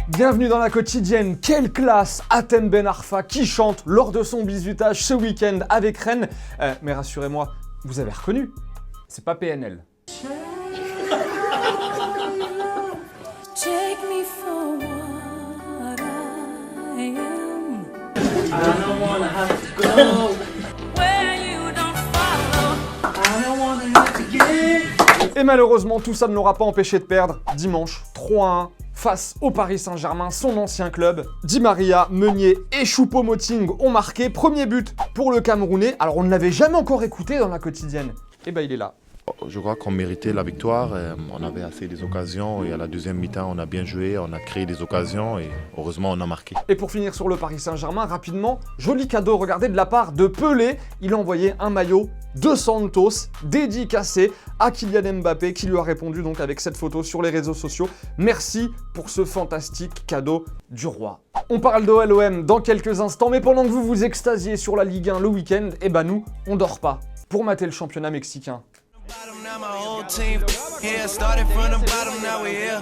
Bienvenue dans la quotidienne. Quelle classe Hatem Ben Arfa qui chante lors de son bisutage ce week-end avec Rennes. Mais rassurez-moi, vous avez reconnu, c'est pas PNL. Et malheureusement, tout ça ne l'aura pas empêché de perdre dimanche 3-1 face au Paris Saint-Germain, son ancien club. Di Maria, Meunier et Choupo-Moting ont marqué. Premier but pour le Camerounais. Alors on ne l'avait jamais encore écouté dans la quotidienne. Et ben il est là. Je crois qu'on méritait la victoire, on avait assez des occasions et à la deuxième mi-temps on a bien joué, on a créé des occasions et heureusement on a marqué. Et pour finir sur le Paris Saint-Germain, rapidement, joli cadeau, regardez, de la part de Pelé. Il a envoyé un maillot de Santos dédicacé à Kylian Mbappé qui lui a répondu donc avec cette photo sur les réseaux sociaux. Merci pour ce fantastique cadeau du roi. On parle de LOM dans quelques instants, mais pendant que vous vous extasiez sur la Ligue 1 le week-end, eh ben nous, on dort pas pour mater le championnat mexicain. Now my whole team here started from the bottom, now we here.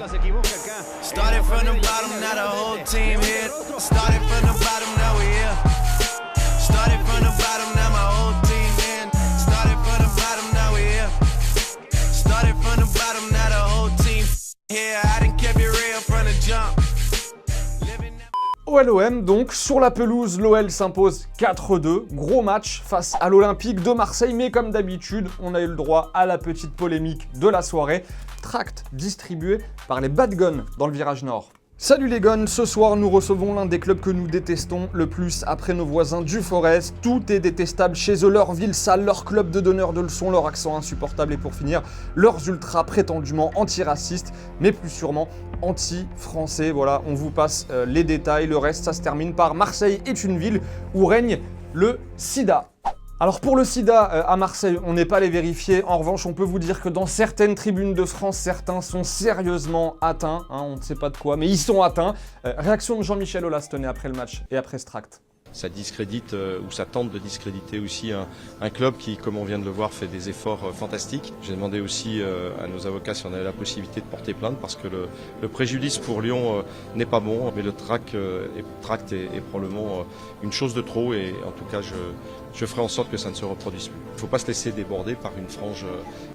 Started from the bottom, now the whole team here. Started from the bottom, now we here. Started from the bottom, now my whole team in. Started from the bottom, now we here. Started from the bottom, now the whole team here. I done kept it real from the jump. Au LOM, donc, sur la pelouse, l'OL s'impose 4-2. Gros match face à l'Olympique de Marseille, mais comme d'habitude, on a eu le droit à la petite polémique de la soirée. Tract distribué par les Bad Guns dans le virage nord. Salut les Guns, ce soir nous recevons l'un des clubs que nous détestons le plus après nos voisins du Forest. Tout est détestable chez eux, leur ville sale, leur club de donneurs de leçons, leur accent insupportable et pour finir, leurs ultras prétendument antiracistes, mais plus sûrement anti-français. Voilà, on vous passe les détails, le reste ça se termine par Marseille est une ville où règne le sida. Alors pour le sida à Marseille, on n'est pas allé vérifier. En revanche, on peut vous dire que dans certaines tribunes de France, certains sont sérieusement atteints. On ne sait pas de quoi, mais ils sont atteints. Réaction de Jean-Michel Aulas tenait après le match et après ce tract. Ça discrédite ou ça tente de discréditer aussi un club qui, comme on vient de le voir, fait des efforts fantastiques. J'ai demandé aussi à nos avocats si on avait la possibilité de porter plainte parce que le préjudice pour Lyon n'est pas bon, mais le tract est probablement une chose de trop et en tout cas je ferai en sorte que ça ne se reproduise plus. Il ne faut pas se laisser déborder par une frange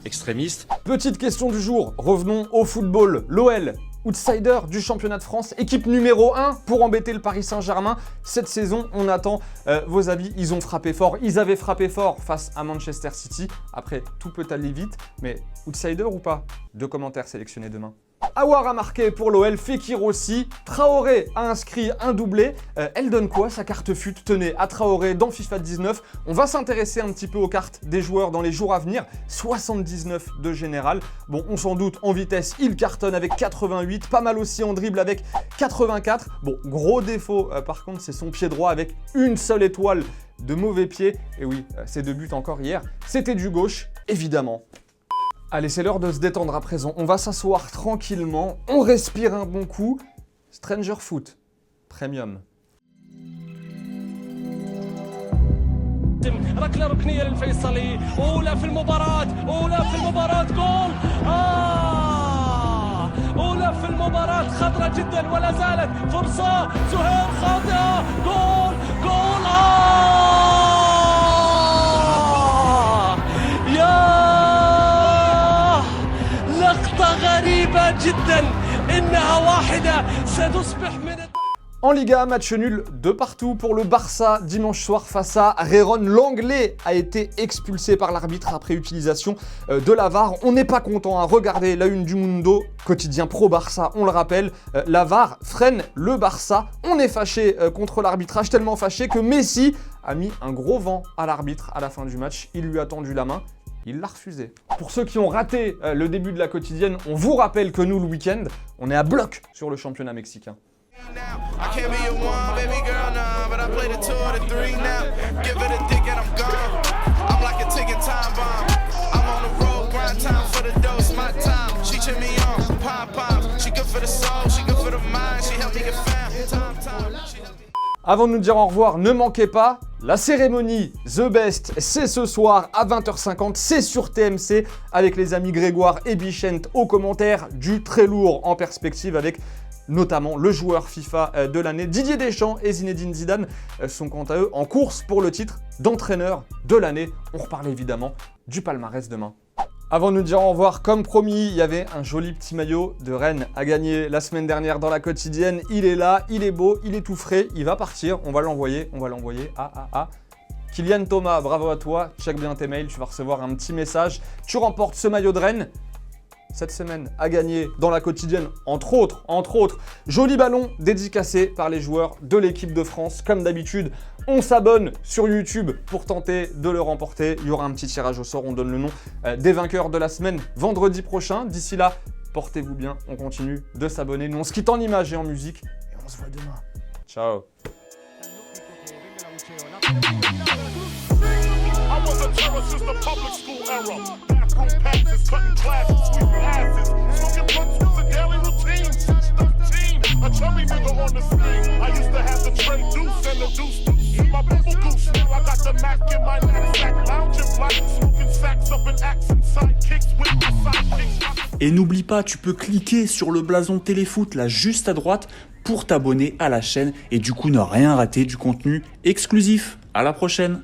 extrémiste. Petite question du jour, revenons au football. L'OL, outsider du championnat de France, équipe numéro 1 pour embêter le Paris Saint-Germain. Cette saison, on attend vos avis. Ils ont frappé fort, ils avaient frappé fort face à Manchester City. Après, tout peut aller vite, mais outsider ou pas? 2 commentaires sélectionnés demain. Aouar a marqué pour l'OL, Fekir aussi, Traoré a inscrit un doublé. Elle donne quoi sa carte fut? Tenez, à Traoré dans FIFA 19. On va s'intéresser un petit peu aux cartes des joueurs dans les jours à venir. 79 de général. Bon, on s'en doute, en vitesse, il cartonne avec 88. Pas mal aussi en dribble avec 84. Bon, gros défaut par contre, c'est son pied droit avec une seule étoile de mauvais pied. Et oui, ses 2 buts encore hier, c'était du gauche, évidemment. Allez, c'est l'heure de se détendre à présent. On va s'asseoir tranquillement, on respire un bon coup. Stranger Foot, Premium. ركله ركنيه للفيصلي اولى في المباراه جول اولى في المباراه خطره جدا ولا زالت فرصه زهير خاطئه جول جدا إنها واحدة ستصبح من. En Liga, match nul de partout pour le Barça dimanche soir face à Rérone. L'Anglais a été expulsé par l'arbitre après utilisation de la VAR. On n'est pas content à regarder la une du Mundo, quotidien pro-Barça, on le rappelle. La VAR freine le Barça. On est fâché contre l'arbitrage, tellement fâché que Messi a mis un gros vent à l'arbitre à la fin du match. Il lui a tendu la main. Il l'a refusé. Pour ceux qui ont raté le début de la quotidienne, on vous rappelle que nous, le week-end, on est à bloc sur le championnat mexicain. Avant de nous dire au revoir, ne manquez pas La cérémonie The Best, c'est ce soir à 20h50, c'est sur TMC avec les amis Grégoire et Bichent aux commentaires, du très lourd en perspective avec notamment le joueur FIFA de l'année. Didier Deschamps et Zinedine Zidane sont quant à eux en course pour le titre d'entraîneur de l'année. On reparle évidemment du palmarès demain. Avant de nous dire au revoir, comme promis, il y avait un joli petit maillot de Rennes à gagner la semaine dernière dans la quotidienne. Il est là, il est beau, il est tout frais, il va partir, on va l'envoyer à Kylian Thomas, bravo à toi, check bien tes mails, tu vas recevoir un petit message. Tu remportes ce maillot de Rennes. Cette semaine à gagner dans la quotidienne, entre autres, joli ballon dédicacé par les joueurs de l'équipe de France. Comme d'habitude, on s'abonne sur YouTube pour tenter de le remporter. Il y aura un petit tirage au sort, on donne le nom des vainqueurs de la semaine vendredi prochain. D'ici là, portez-vous bien, on continue de s'abonner. Nous, on se quitte en images et en musique et on se voit demain. Ciao. I was a terror since the public school era. Bathroom passes, cutting classes, sweeping asses. Smoking blunts was a daily routine since 13. A chubby nigga on the screen. I used to have the tray deuce and the deuce in my bubble goose. Now I got the Mac in my knapsack, lounging black, smoking sacks up in accent sidekicks with my sidekicks. Et n'oublie pas, tu peux cliquer sur le blason Téléfoot là juste à droite pour t'abonner à la chaîne et du coup ne rien rater du contenu exclusif. À la prochaine.